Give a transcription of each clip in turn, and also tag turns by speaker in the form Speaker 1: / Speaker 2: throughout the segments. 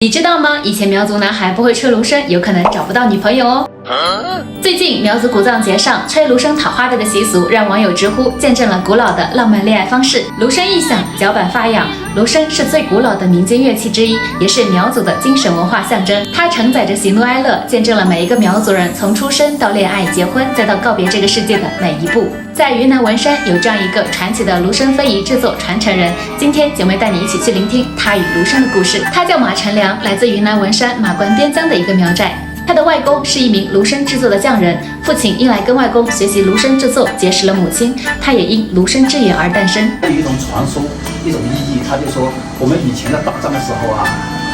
Speaker 1: 你知道吗？以前苗族男孩不会吹芦笙，有可能找不到女朋友哦。最近苗族古藏节上吹芦笙讨花的习俗，让网友直呼见证了古老的浪漫恋爱方式。芦笙一响，脚板发痒。芦笙是最古老的民间乐器之一，也是苗族的精神文化象征。它承载着喜怒哀乐，见证了每一个苗族人从出生到恋爱、结婚，再到告别这个世界的每一步。在云南文山有这样一个传奇的芦笙非遗制作传承人，今天姐妹带你一起去聆听他与芦笙的故事。他叫马成良，来自云南文山马关边疆的一个苗寨。他的外公是一名芦笙制作的匠人，父亲因来跟外公学习芦笙制作，结识了母亲，他也因芦笙之缘而诞生。
Speaker 2: 有一种传说，一种意义，他就说我们以前的打仗的时候啊，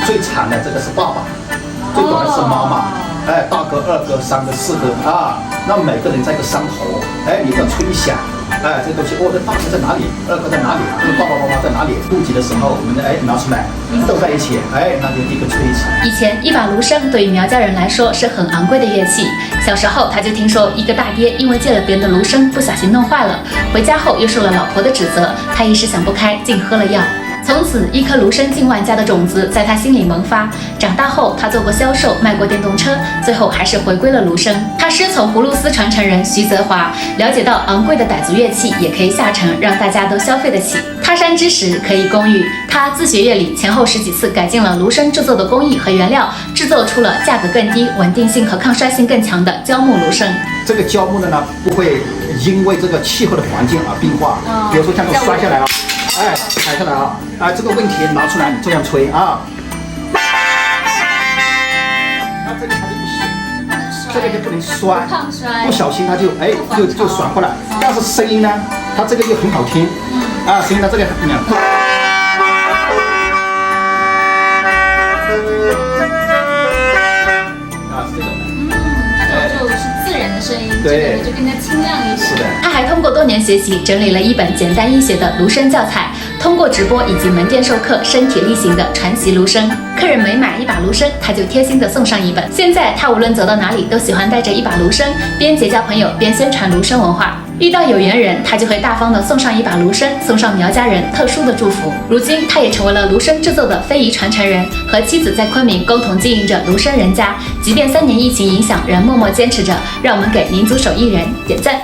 Speaker 2: 最惨的这个是爸爸，最短的是妈妈，大哥、二哥、三哥、四哥啊，那每个人在一个山头，你要吹响。这东西这大哥在哪里？二哥在哪里？爸爸妈妈在哪里？顾及的时候，我们拿出来，都在一起，那就一个吹一起。
Speaker 1: 以前一把芦笙对于苗家人来说是很昂贵的乐器。小时候他就听说一个大爹因为借了别人的芦笙，不小心弄坏了，回家后又受了老婆的指责，他一时想不开，竟喝了药。从此，一颗芦笙进万家的种子在他心里萌发。长大后，他做过销售，卖过电动车，最后还是回归了芦笙。他师从葫芦丝传承人徐泽华，了解到昂贵的傣族乐器也可以下沉，让大家都消费得起。他山之石可以攻玉，他自学乐理，前后10几次改进了芦笙制作的工艺和原料，制作出了价格更低、稳定性和抗摔性更强的胶木芦笙。
Speaker 2: 这个胶木的呢，不会因为这个气候的环境而变化，比如说像这摔下来啊。踩下来啊！这个问题拿出来，你这样吹啊，那这个它就不行，这个就不能摔，不小心它就就甩过来。但是声音呢，它这个又很好听，声音呢这个很亮。是这种的。
Speaker 1: 它就是自然的声音，
Speaker 2: 对，
Speaker 1: 就更加清亮一些。
Speaker 2: 是的。
Speaker 1: 他还通过多年学习，整理了一本简单易学的芦笙教材，通过直播以及门店授课，身体力行的传习芦笙。客人每买一把芦笙，他就贴心的送上一本。现在他无论走到哪里，都喜欢带着一把芦笙，边结交朋友边宣传芦笙文化。遇到有缘人，他就会大方的送上一把芦笙，送上苗家人特殊的祝福。如今，他也成为了芦笙制作的非遗传承人，和妻子在昆明共同经营着芦笙人家。即便3年疫情影响，仍默默坚持着。让我们给民族手艺人点赞。